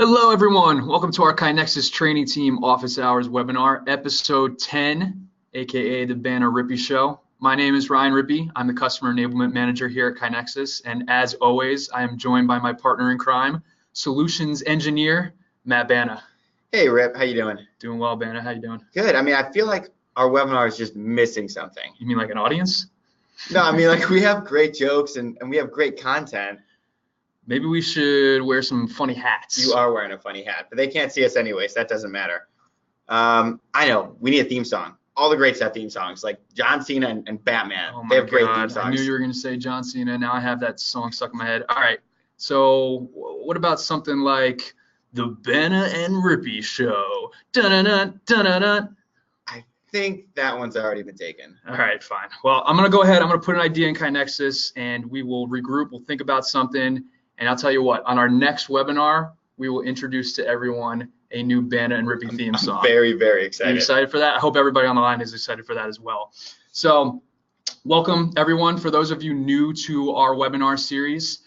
Hello, everyone. Welcome to our KaiNexus Training Team Office Hours webinar, episode 10, aka the Banner Rippy Show. My name is Ryan Rippy. I'm the Customer Enablement Manager here at KaiNexus, and as always, I am joined by my partner in crime, Solutions Engineer, Matt Banna. Hey, Rip. How you doing? Doing well, Banna. How you doing? Good. I feel like our webinar is just missing something. You mean like an audience? No, like we have great jokes and we have great content. Maybe we should wear some funny hats. You are wearing a funny hat, but they can't see us anyway, so that doesn't matter. I know. We need a theme song. All the greats have theme songs, like John Cena and Batman. Oh my they have great God. theme songs. I knew you were going to say John Cena. Now I have that song stuck in my head. All right. So what about something like the Banna and Rippy Show? Dun-dun-dun, dun-dun-dun. I think that one's already been taken. All right, fine. Well, I'm going to go ahead. I'm going to put an idea in KaiNexus, and we will regroup. We'll think about something. And I'll tell you what, on our next webinar, we will introduce to everyone a new Banna and Rippy theme song. I'm very, very excited. Are you excited for that? I hope everybody on the line is excited for that as well. So welcome, everyone. For those of you new to our webinar series,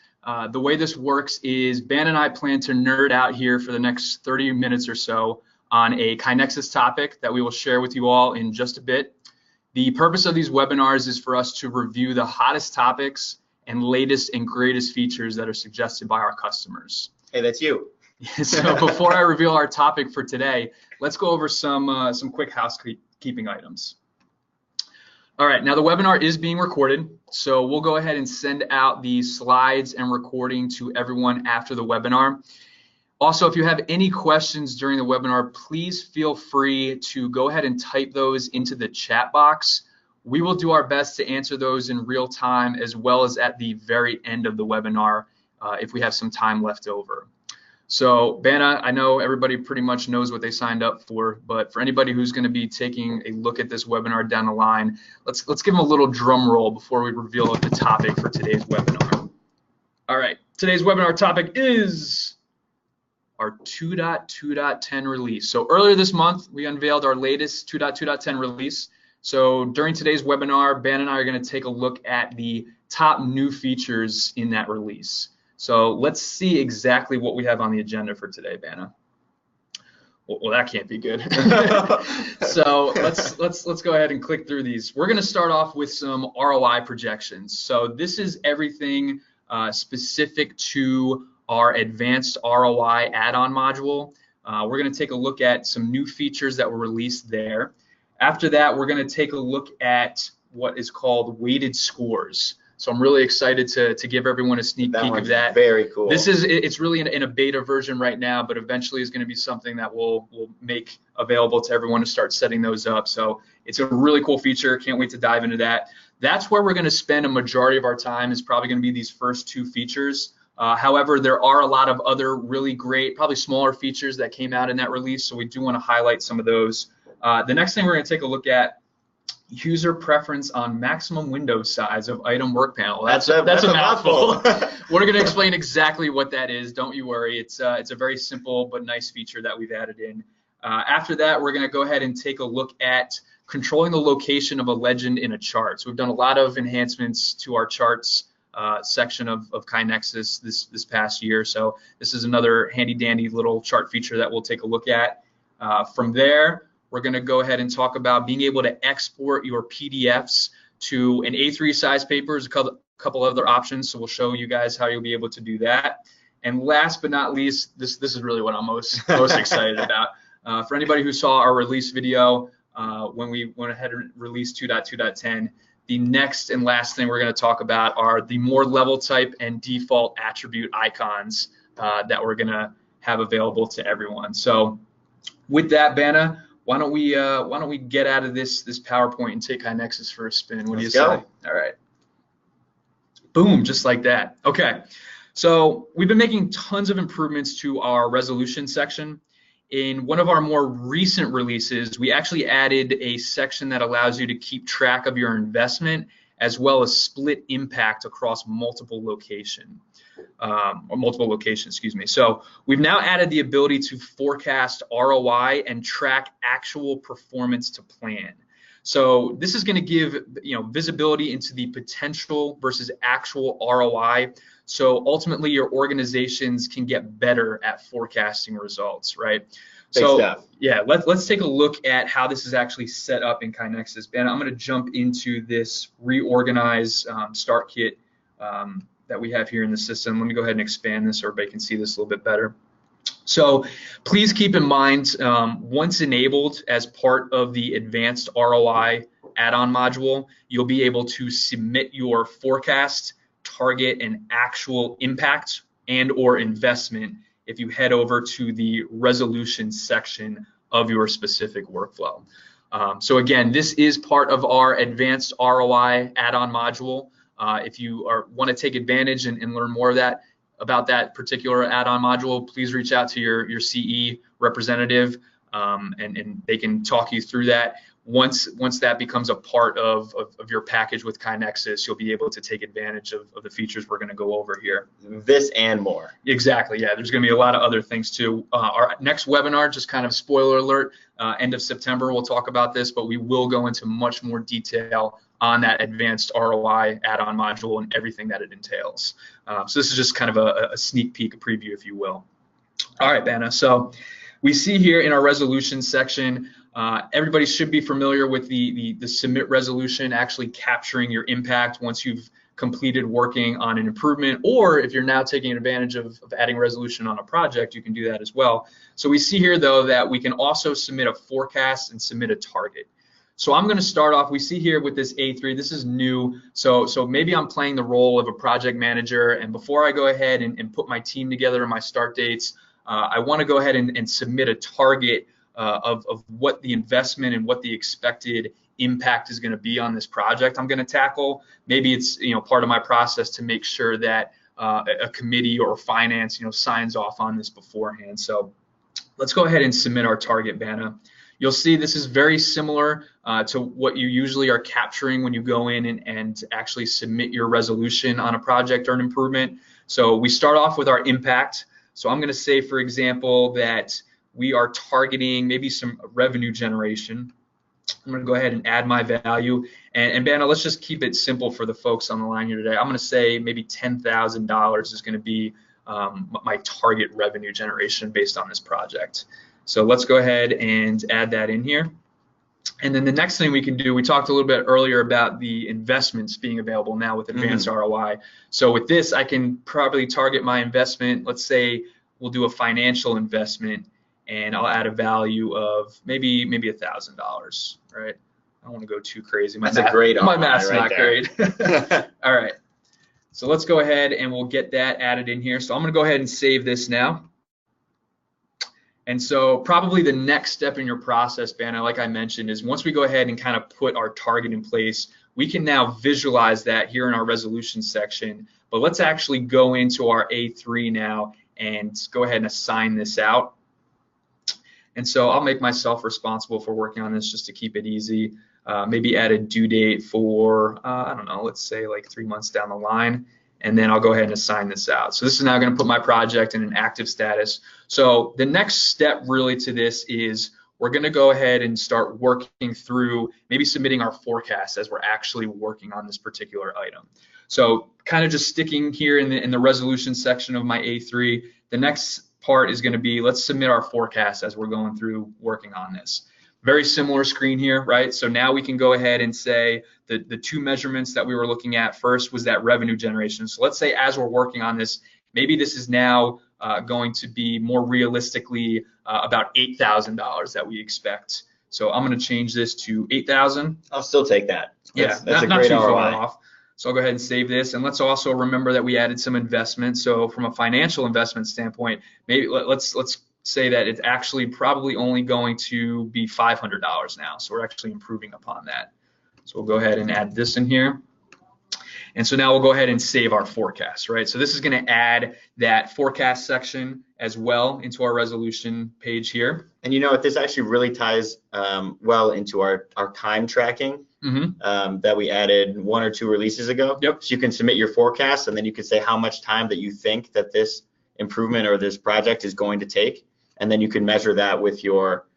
the way this works is Banna and I plan to nerd out here for the next 30 minutes or so on a KaiNexus topic that we will share with you all in just a bit. The purpose of these webinars is for us to review the hottest topics and latest and greatest features that are suggested by our customers. Hey, that's you. So before I reveal our topic for today, let's go over some quick housekeeping items. All right, now the webinar is being recorded, so we'll go ahead and send out the slides and recording to everyone after the webinar. Also, if you have any questions during the webinar, please feel free to go ahead and type those into the chat box. We will do our best to answer those in real time as well as at the very end of the webinar if we have some time left over. So Banna, I know everybody pretty much knows what they signed up for, but for anybody who's going to be taking a look at this webinar down the line, let's give them a little drum roll before we reveal the topic for today's webinar. All right, today's webinar topic is our 2.2.10 release. So earlier this month, we unveiled our latest 2.2.10 release. So during today's webinar, Banna and I are going to take a look at the top new features in that release. So let's see exactly what we have on the agenda for today, Banna. Well, that can't be good. So let's go ahead and click through these. We're going to start off with some ROI projections. So this is everything specific to our advanced ROI add-on module. We're going to take a look at some new features that were released there. After that, we're going to take a look at what is called weighted scores. So I'm really excited to give everyone a sneak peek of that. Very cool. It's really in a beta version right now, but eventually is going to be something that we'll make available to everyone to start setting those up. So it's a really cool feature. Can't wait to dive into that. That's where we're going to spend a majority of our time, is probably going to be these first two features. However, there are a lot of other really great, probably smaller features that came out in that release, so we do want to highlight some of those. The next thing we're going to take a look at, user preference on maximum window size of item work panel. That's a mouthful. We're going to explain exactly what that is. Don't you worry. It's a very simple but nice feature that we've added in. After that, we're going to go ahead and take a look at controlling the location of a legend in a chart. So we've done a lot of enhancements to our charts section of KaiNexus this past year. So this is another handy dandy little chart feature that we'll take a look at. From there, we're going to go ahead and talk about being able to export your PDFs to an A3 size paper. There's a couple other options, so we'll show you guys how you'll be able to do that. And last but not least, this is really what I'm most excited about. For anybody who saw our release video when we went ahead and released 2.2.10, the next and last thing we're going to talk about are the more level type and default attribute icons that we're going to have available to everyone. So with that, Banna, why don't we get out of this PowerPoint and take KaiNexus for a spin? What do you say? All right. Boom, just like that. Okay. So we've been making tons of improvements to our resolution section. In one of our more recent releases, we actually added a section that allows you to keep track of your investment as well as split impact across multiple locations, excuse me. So we've now added the ability to forecast ROI and track actual performance to plan. So this is going to give visibility into the potential versus actual ROI. So ultimately, your organizations can get better at forecasting results, right? Big stuff. Yeah, let's take a look at how this is actually set up in KaiNexus. And I'm going to jump into this reorganize start kit that we have here in the system. Let me go ahead and expand this so everybody can see this a little bit better. So please keep in mind, once enabled as part of the advanced ROI add-on module, you'll be able to submit your forecast, target, and actual impact and or investment if you head over to the resolution section of your specific workflow. So again, this is part of our advanced ROI add-on module. If you want to take advantage and learn more about that particular add-on module, please reach out to your CE representative, and they can talk you through that. Once that becomes a part of your package with KaiNexus, you'll be able to take advantage of the features we're going to go over here. This and more. Exactly, yeah. There's going to be a lot of other things too. Our next webinar, just kind of spoiler alert, end of September, we'll talk about this, but we will go into much more detail on that advanced ROI add-on module and everything that it entails. So this is just kind of a sneak peek, a preview, if you will. All right, Banna. So we see here in our resolution section, everybody should be familiar with the submit resolution, actually capturing your impact once you've completed working on an improvement, or if you're now taking advantage of adding resolution on a project, you can do that as well. So we see here though that we can also submit a forecast and submit a target. So I'm going to start off, we see here with this A3, this is new, so maybe I'm playing the role of a project manager, and before I go ahead and put my team together and my start dates, I want to go ahead and submit a target of what the investment and what the expected impact is going to be on this project I'm going to tackle. Maybe it's part of my process to make sure that a committee or finance signs off on this beforehand. So let's go ahead and submit our target, Banna. You'll see this is very similar to what you usually are capturing when you go in and actually submit your resolution on a project or an improvement. So we start off with our impact. So I'm going to say, for example, that we are targeting maybe some revenue generation. I'm going to go ahead and add my value. And Banna, let's just keep it simple for the folks on the line here today. I'm going to say maybe $10,000 is going to be my target revenue generation based on this project. So let's go ahead and add that in here. And then the next thing we can do, we talked a little bit earlier about the investments being available now with advanced ROI. So with this, I can probably target my investment. Let's say we'll do a financial investment, and I'll add a value of maybe $1,000, right? I don't want to go too crazy. My math's not great. All right. So let's go ahead and we'll get that added in here. So I'm going to go ahead and save this now. And so probably the next step in your process, Banna, like I mentioned, is once we go ahead and kind of put our target in place, we can now visualize that here in our resolution section. But let's actually go into our A3 now and go ahead and assign this out. And so I'll make myself responsible for working on this just to keep it easy. Maybe add a due date for, I don't know, let's say like 3 months down the line. And then I'll go ahead and assign this out. So this is now going to put my project in an active status. So the next step really to this is we're going to go ahead and start working through maybe submitting our forecast as we're actually working on this particular item. So kind of just sticking here in the resolution section of my A3, the next part is going to be let's submit our forecast as we're going through working on this. Very similar screen here, right? So now we can go ahead and say the two measurements that we were looking at first was that revenue generation. So let's say as we're working on this, maybe this is now going to be more realistically about $8,000 that we expect. So I'm going to change this to 8,000. I'll still take that. That's a great not too ROI. Far off. So I'll go ahead and save this. And let's also remember that we added some investment. So from a financial investment standpoint, maybe let's say that it's actually probably only going to be $500 now. So we're actually improving upon that. So we'll go ahead and add this in here. And so now we'll go ahead and save our forecast, right? So this is going to add that forecast section as well into our resolution page here. And you know what, this actually really ties well into our time tracking that we added 1 or 2 releases ago. Yep. So you can submit your forecast, and then you can say how much time that you think that this improvement or this project is going to take. And then you can measure that with your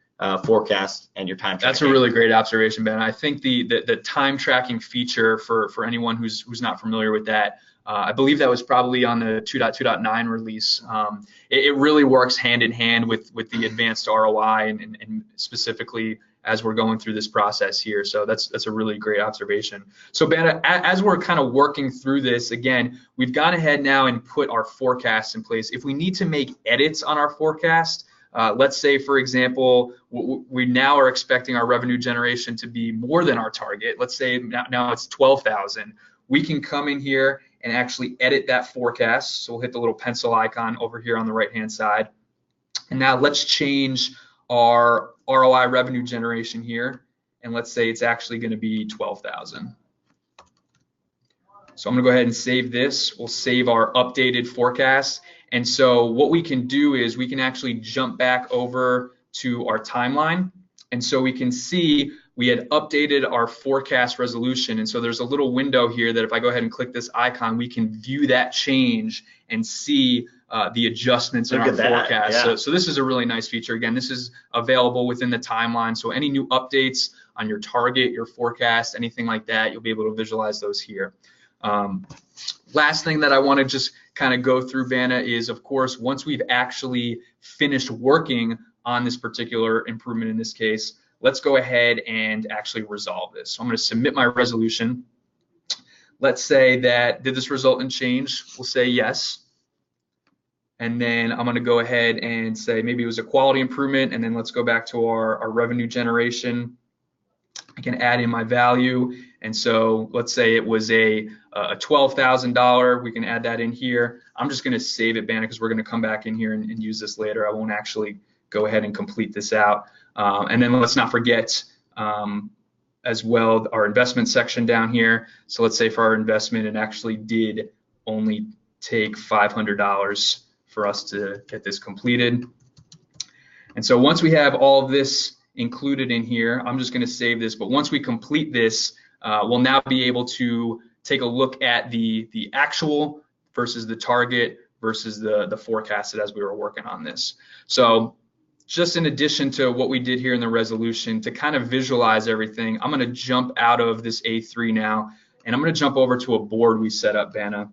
forecast and your time tracking. That's a really great observation, Ben. I think the time tracking feature for anyone who's not familiar with that, I believe that was probably on the 2.2.9 release. It really works hand in hand with the advanced ROI and specifically as we're going through this process here. So that's a really great observation. So Ben, as we're kind of working through this, again, we've gone ahead now and put our forecasts in place. If we need to make edits on our forecast, let's say, for example, we now are expecting our revenue generation to be more than our target. Let's say now it's 12,000. We can come in here and actually edit that forecast. So we'll hit the little pencil icon over here on the right-hand side. And now let's change our ROI revenue generation here. And let's say it's actually going to be 12,000. So I'm going to go ahead and save this. We'll save our updated forecast. And so what we can do is we can actually jump back over to our timeline. And so we can see we had updated our forecast resolution. And so there's a little window here that if I go ahead and click this icon, we can view that change and see the adjustments in our forecast. Yeah. So this is a really nice feature. Again, this is available within the timeline. So any new updates on your target, your forecast, anything like that, you'll be able to visualize those here. Last thing that I want to just kind of go through, Vanna, is of course, once we've actually finished working on this particular improvement in this case, let's go ahead and actually resolve this. So I'm going to submit my resolution. Let's say that, did this result in change? We'll say yes. And then I'm going to go ahead and say maybe it was a quality improvement, and then let's go back to our revenue generation. I can add in my value, and so let's say it was a $12,000. We can add that in here. I'm just going to save it, Banna, because we're going to come back in here and use this later. I won't actually go ahead and complete this out. And then let's not forget as well our investment section down here. So let's say for our investment, it actually did only take $500 for us to get this completed. And so once we have all of this included in here, I'm just going to save this. But once we complete this, we'll now be able to take a look at the actual versus the target versus the forecasted as we were working on this. So just in addition to what we did here in the resolution, to kind of visualize everything, I'm going to jump out of this A3 now, and I'm going to jump over to a board we set up, Banna.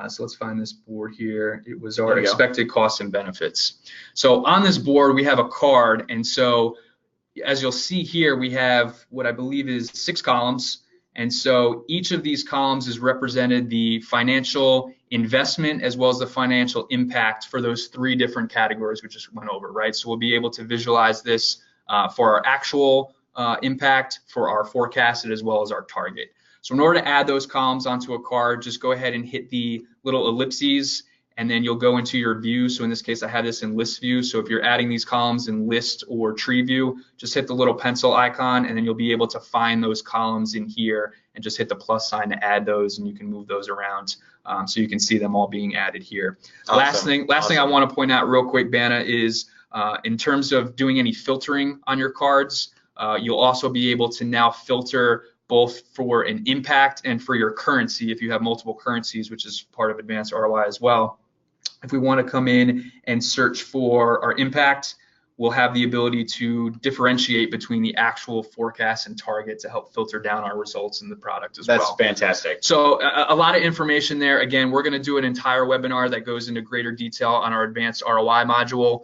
So let's find this board here. It was our expected costs and benefits. So on this board, we have a card. And so as you'll see here, we have what I believe is 6 columns. And so each of these columns is represented the financial investment as well as the financial impact for those 3 different categories we just went over, right? So we'll be able to visualize this for our actual impact, for our forecasted, as well as our target. So in order to add those columns onto a card, just go ahead and hit the little ellipses, and then you'll go into your view. So in this case, I have this in list view. So if you're adding these columns in list or tree view, just hit the little pencil icon, and then you'll be able to find those columns in here and just hit the plus sign to add those, and you can move those around so you can see them all being added here. Awesome. Last thing I want to point out real quick, Banna, is in terms of doing any filtering on your cards, you'll also be able to now filter both for an impact and for your currency if you have multiple currencies, which is part of advanced ROI as well. If we want to come in and search for our impact, we'll have the ability to differentiate between the actual forecast and target to help filter down our results in the product as well. That's fantastic. So a lot of information there. Again, we're going to do an entire webinar that goes into greater detail on our advanced ROI module.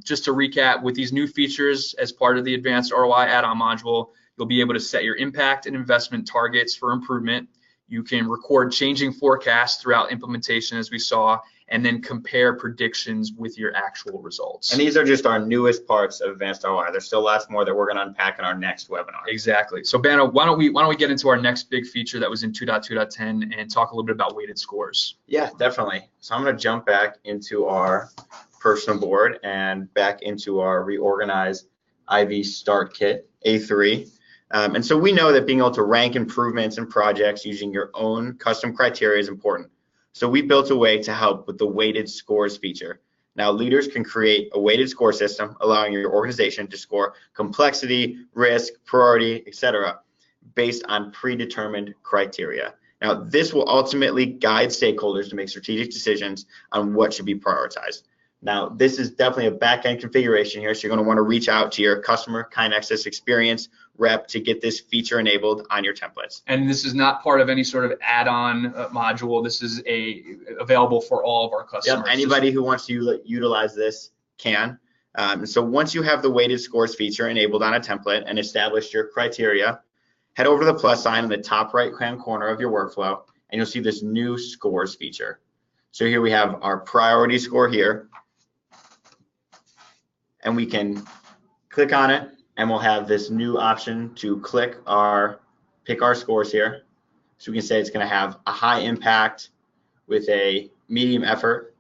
Just to recap, with these new features as part of the advanced ROI add-on module, you'll be able to set your impact and investment targets for improvement. You can record changing forecasts throughout implementation, as we saw, and then compare predictions with your actual results. And these are just our newest parts of advanced ROI. There's still lots more that we're going to unpack in our next webinar. Exactly. So Banna, why don't we get into our next big feature that was in 2.2.10 and talk a little bit about weighted scores? Yeah, definitely. So I'm going to jump back into our personal board and back into our reorganized IV start kit A3. And so we know that being able to rank improvements in projects using your own custom criteria is important. So we built a way to help with the weighted scores feature. Now leaders can create a weighted score system, allowing your organization to score complexity, risk, priority, etc., based on predetermined criteria. Now this will ultimately guide stakeholders to make strategic decisions on what should be prioritized. Now, this is definitely a back-end configuration here, so you're going to want to reach out to your customer KaiNexus experience rep to get this feature enabled on your templates. And this is not part of any sort of add-on module. This is available for all of our customers. Yep, anybody who wants to utilize this can. So once you have the weighted scores feature enabled on a template and established your criteria, head over to the plus sign in the top right-hand corner of your workflow, and you'll see this new scores feature. So here we have our priority score here, and we can click on it, and we'll have this new option to pick our scores here. So we can say it's going to have a high impact with a medium effort.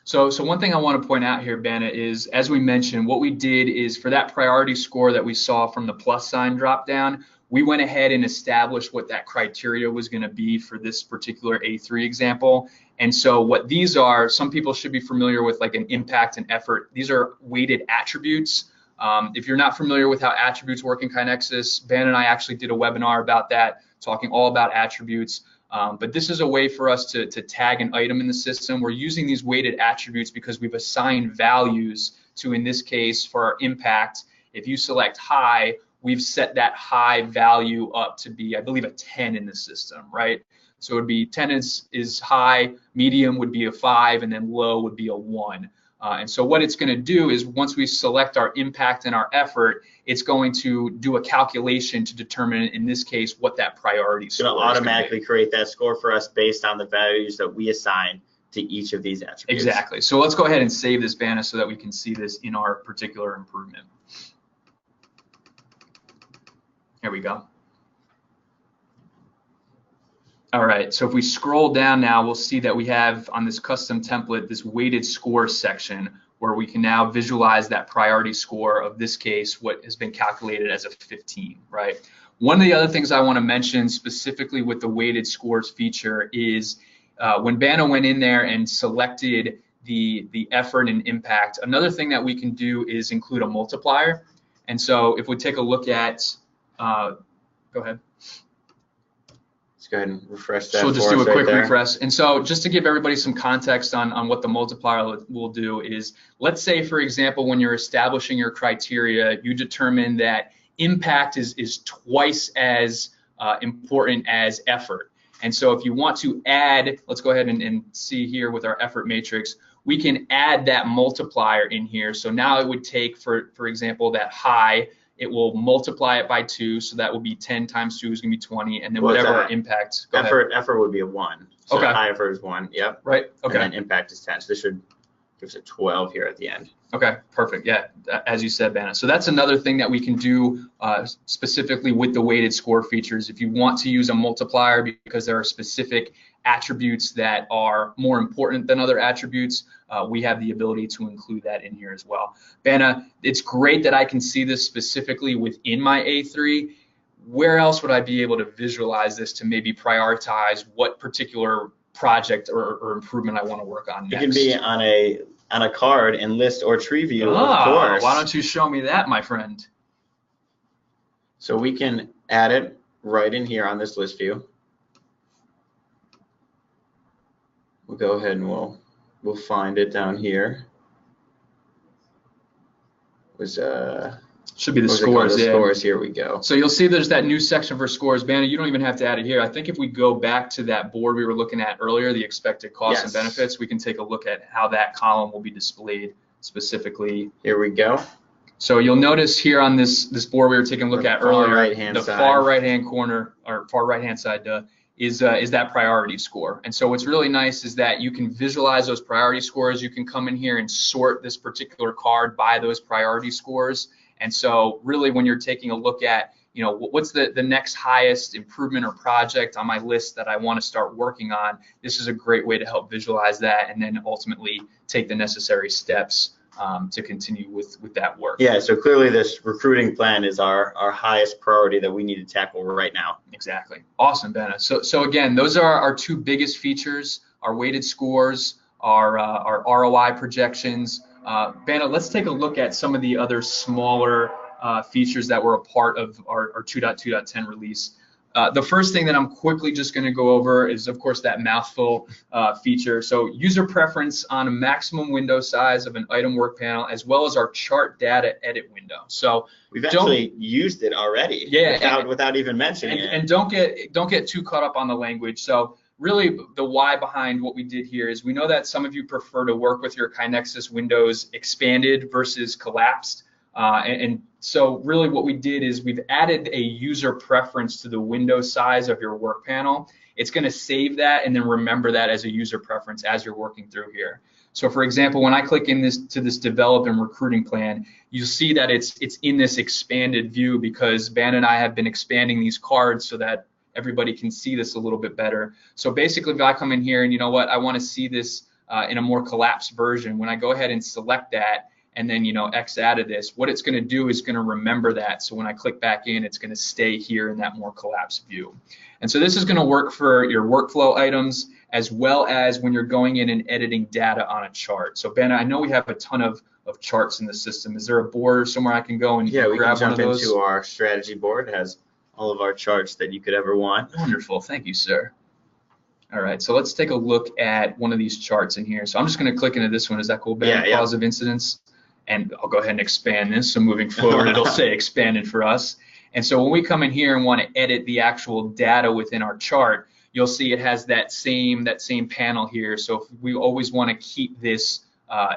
So one thing I want to point out here, Banna, is as we mentioned, what we did is for that priority score that we saw from the plus sign drop down, we went ahead and established what that criteria was going to be for this particular A3 example. And so what these are, some people should be familiar with like an impact and effort. These are weighted attributes. If you're not familiar with how attributes work in KaiNexus, Ben and I actually did a webinar about that, talking all about attributes. But this is a way for us to tag an item in the system. We're using these weighted attributes because we've assigned values to, in this case, for our impact. If you select high, we've set that high value up to be, I believe, a 10 in the system, right? So it would be 10 is high, medium would be a 5, and then low would be a 1. And so what it's going to do is once we select our impact and our effort, it's going to do a calculation to determine, in this case, what that priority score is. It's going to automatically create that score for us based on the values that we assign to each of these attributes. Exactly. So let's go ahead and save this, Banna, so that we can see this in our particular improvement. Here we go. All right, so if we scroll down now, we'll see that we have on this custom template this weighted score section where we can now visualize that priority score of this case, what has been calculated as a 15, right? One of the other things I want to mention specifically with the weighted scores feature is when Banna went in there and selected the effort and impact, another thing that we can do is include a multiplier. And so if we take a look at, go ahead. Let's go ahead and refresh that. So we'll just do a quick refresh. And so just to give everybody some context on what the multiplier will do is, let's say, for example, when you're establishing your criteria, you determine that impact is twice as important as effort. And so if you want to add, let's go ahead and see here with our effort matrix, we can add that multiplier in here. So now it would take, for example, that high, it will multiply it by 2, so that will be 10 times 2 is going to be 20, and then whatever our impact. Effort would be a 1. So okay. High effort is 1. Yep. Right. Okay. And then impact is 10. So this should give us a 12 here at the end. Okay. Perfect. Yeah. As you said, Banna. So that's another thing that we can do specifically with the weighted score features. If you want to use a multiplier because there are specific attributes that are more important than other attributes, we have the ability to include that in here as well. Banna, it's great that I can see this specifically within my A3. Where else would I be able to visualize this to maybe prioritize what particular project or improvement I want to work on next? It can be on a card in list or tree view, of course. Why don't you show me that, my friend? So we can add it right in here on this list view. We'll go ahead and we'll find it down here. Should be the scores. The scores. Here we go. So you'll see there's that new section for scores. Banna, you don't even have to add it here. I think if we go back to that board we were looking at earlier, the expected costs and benefits, we can take a look at how that column will be displayed specifically. Here we go. So you'll notice here on this board we were taking a look at earlier, the far right-hand corner, or far right-hand side, is that priority score. And so what's really nice is that you can visualize those priority scores. You can come in here and sort this particular card by those priority scores. And so really when you're taking a look at, you know, what's the next highest improvement or project on my list that I want to start working on, this is a great way to help visualize that and then ultimately take the necessary steps to continue with that work. Yeah, so clearly this recruiting plan is our highest priority that we need to tackle right now. Exactly. Awesome, Banna. So again, those are our two biggest features, our weighted scores, our ROI projections. Banna, let's take a look at some of the other smaller features that were a part of our 2.2.10 release. The first thing that I'm quickly just going to go over is, of course, that mouthful feature. So user preference on a maximum window size of an item work panel, as well as our chart data edit window. So we've actually used it already, without even mentioning it. And don't get too caught up on the language. So really, the why behind what we did here is we know that some of you prefer to work with your KaiNexus windows expanded versus collapsed. And so really what we did is we've added a user preference to the window size of your work panel. It's going to save that and then remember that as a user preference as you're working through here. So for example, when I click in this develop and recruiting plan, you'll see that it's in this expanded view because Van and I have been expanding these cards so that everybody can see this a little bit better. So basically, if I come in here and you know what, I want to see this in a more collapsed version, when I go ahead and select that and then X out of this, what it's going to do is going to remember that. So when I click back in, it's going to stay here in that more collapsed view. And so this is going to work for your workflow items as well as when you're going in and editing data on a chart. So Ben, I know we have a ton of charts in the system. Is there a board somewhere I can go and grab one of those? Yeah, we can jump into our strategy board. It has all of our charts that you could ever want. Wonderful, thank you, sir. All right, so let's take a look at one of these charts in here. So I'm just going to click into this one. Is that cool, Ben? Yeah. Positive incidence. And I'll go ahead and expand this. So moving forward, it'll say expanded for us. And so when we come in here and want to edit the actual data within our chart, you'll see it has that same panel here. So if we always want to keep this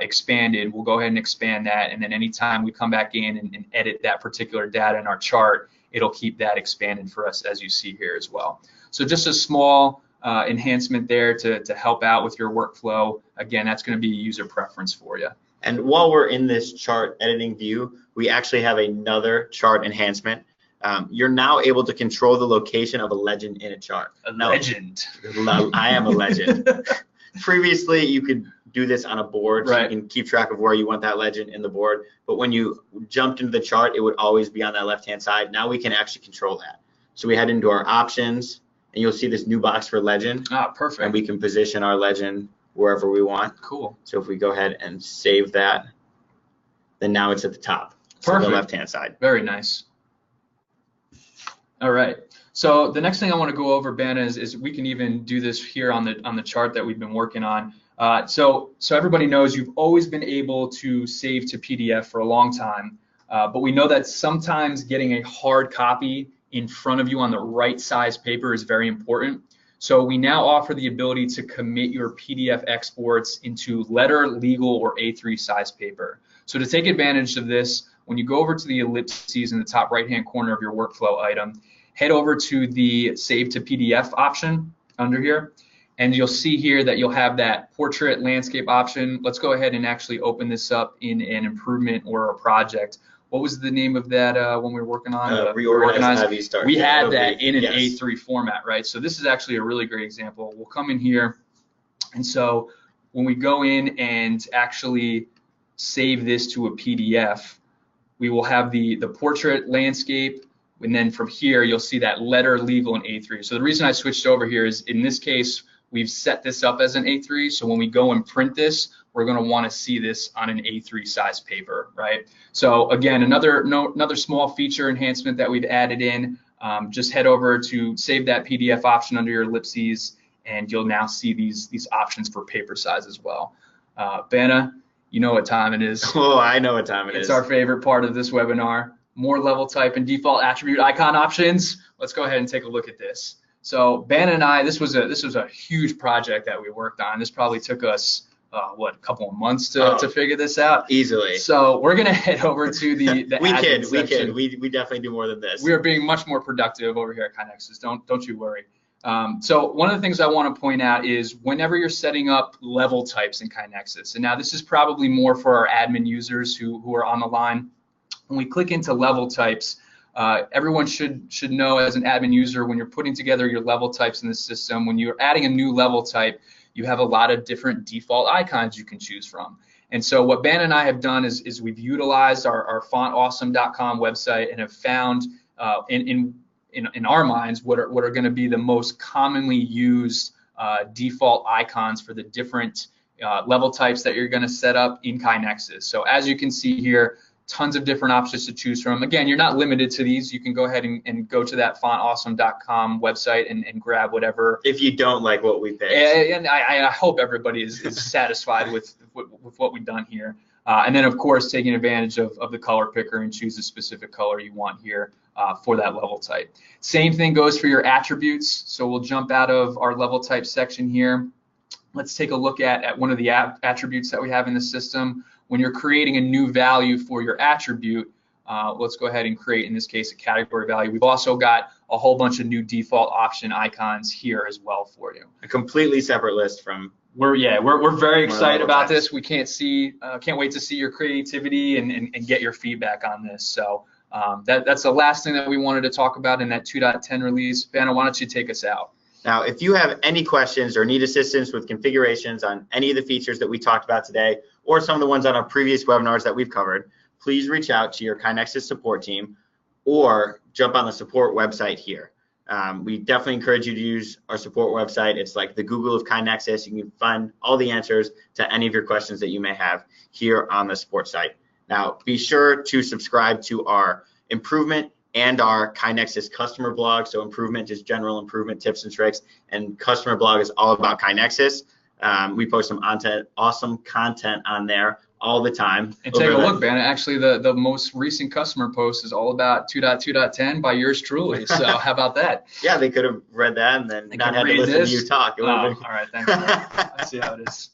expanded, we'll go ahead and expand that. And then anytime we come back in and edit that particular data in our chart, it'll keep that expanded for us, as you see here as well. So just a small enhancement there to help out with your workflow. Again, that's going to be a user preference for you. And while we're in this chart editing view, we actually have another chart enhancement. You're now able to control the location of a legend in a chart. Legend. I am a legend. Previously, you could do this on a board, so you can keep track of where you want that legend in the board. But when you jumped into the chart, it would always be on that left-hand side. Now we can actually control that. So we head into our options, and you'll see this new box for legend. Ah, perfect. And we can position our legend wherever we want. Cool. So if we go ahead and save that, then now it's at the top, so the left-hand side. Very nice. All right. So the next thing I want to go over, Ben, is we can even do this here on the chart that we've been working on. So everybody knows you've always been able to save to PDF for a long time, but we know that sometimes getting a hard copy in front of you on the right size paper is very important. So we now offer the ability to commit your PDF exports into letter, legal, or A3 size paper. So to take advantage of this, when you go over to the ellipses in the top right-hand corner of your workflow item, head over to the Save to PDF option under here, and you'll see here that you'll have that portrait landscape option. Let's go ahead and actually open this up in an improvement or a project. What was the name of that when we were working on? Reorganized IV start. We had that in an A3 format, right? So this is actually a really great example. We'll come in here, and so when we go in and actually save this to a PDF, we will have the portrait landscape, and then from here you'll see that letter, legal, and A3. So the reason I switched over here is in this case we've set this up as an A3, so when we go and print this, we're going to want to see this on an A3 size paper, right? So again, another small feature enhancement that we've added in. Just head over to save that PDF option under your ellipses, and you'll now see these options for paper size as well. Banna, you know what time it is. Oh, I know what time it is. It's our favorite part of this webinar. More level type and default attribute icon options. Let's go ahead and take a look at this. So Banna and I, this was a huge project that we worked on. This probably took us a couple of months to figure this out. Easily. So we're gonna head over to the admin section. We definitely do more than this. We are being much more productive over here at KaiNexus. Don't you worry. So one of the things I want to point out is whenever you're setting up level types in KaiNexus, and now this is probably more for our admin users who are on the line. When we click into level types, everyone should know as an admin user, when you're putting together your level types in the system, when you're adding a new level type, you have a lot of different default icons you can choose from. And so what Ben and I have done is we've utilized our fontawesome.com website and have found in our minds what are going to be the most commonly used default icons for the different level types that you're going to set up in KaiNexus. So as you can see here, tons of different options to choose from. Again, you're not limited to these. You can go ahead and go to that fontawesome.com website and grab whatever. If you don't like what we picked. And I hope everybody is satisfied with what we've done here. And then, of course, taking advantage of the color picker and choose a specific color you want here for that level type. Same thing goes for your attributes. So we'll jump out of our level type section here. Let's take a look at one of the attributes that we have in the system. When you're creating a new value for your attribute, let's go ahead and create, in this case, a category value. We've also got a whole bunch of new default option icons here as well for you. A completely separate list from. We're very excited about this. We can't wait to see your creativity and get your feedback on this. So that's the last thing that we wanted to talk about in that 2.10 release. Vanna, why don't you take us out? Now, if you have any questions or need assistance with configurations on any of the features that we talked about today, or some of the ones on our previous webinars that we've covered, please reach out to your KaiNexus support team or jump on the support website here. We definitely encourage you to use our support website. It's like the Google of KaiNexus. You can find all the answers to any of your questions that you may have here on the support site. Now, be sure to subscribe to our improvement and our KaiNexus customer blog. So improvement is general improvement tips and tricks, and customer blog is all about KaiNexus. We post some awesome content on there all the time. And take a look, Ben. Actually, the most recent customer post is all about 2.2.10 by yours truly. So how about that? Yeah, they could have read that and then not had to listen to you talk. All right, thanks. I see how it is.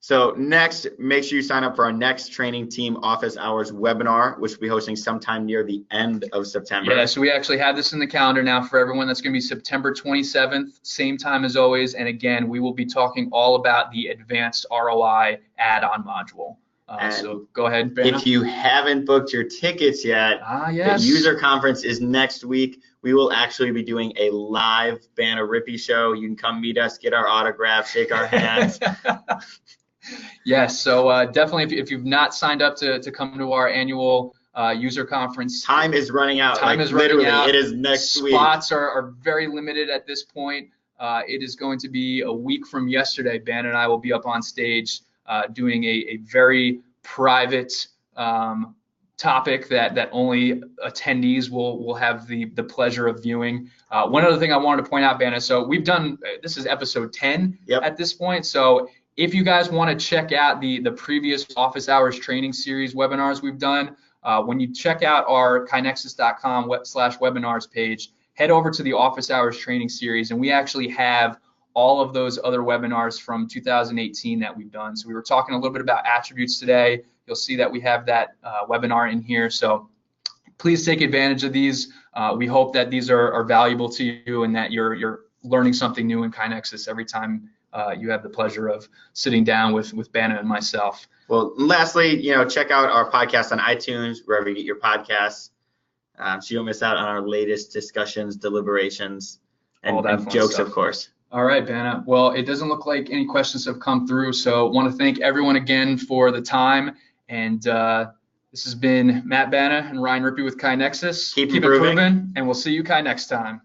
So next, make sure you sign up for our next training team office hours webinar, which will be hosting sometime near the end of September. Yeah, so we actually have this in the calendar now for everyone. That's going to be September 27th, same time as always. And again, we will be talking all about the advanced ROI add-on module. So go ahead, Vanna. If you haven't booked your tickets yet, yes. The user conference is next week. We will actually be doing a live Vanna Rippey show. You can come meet us, get our autograph, shake our hands. Yes, so definitely if you've not signed up to come to our annual user conference. Time is running out. Literally, it is next week. Spots are very limited at this point. It is going to be a week from yesterday. Ben and I will be up on stage doing a very private topic that only attendees will have the pleasure of viewing. One other thing I wanted to point out, Vanna, so we've done, this is episode 10 at this point, so if you guys want to check out the previous office hours training series webinars we've done, when you check out our kainexus.com/webinars page, head over to the office hours training series, and we actually have all of those other webinars from 2018 that we've done. So we were talking a little bit about attributes today. You'll see that we have that webinar in here. So please take advantage of these. We hope that these are valuable to you and that you're learning something new in KaiNexus every time you have the pleasure of sitting down with Banna and myself. Well, lastly, check out our podcast on iTunes, wherever you get your podcasts, so you don't miss out on our latest discussions, deliberations, and jokes, of course. All right, Banna. Well, it doesn't look like any questions have come through, so I want to thank everyone again for the time. And this has been Matt Banna and Ryan Rippey with KaiNexus. Keep improving, and we'll see you Kai next time.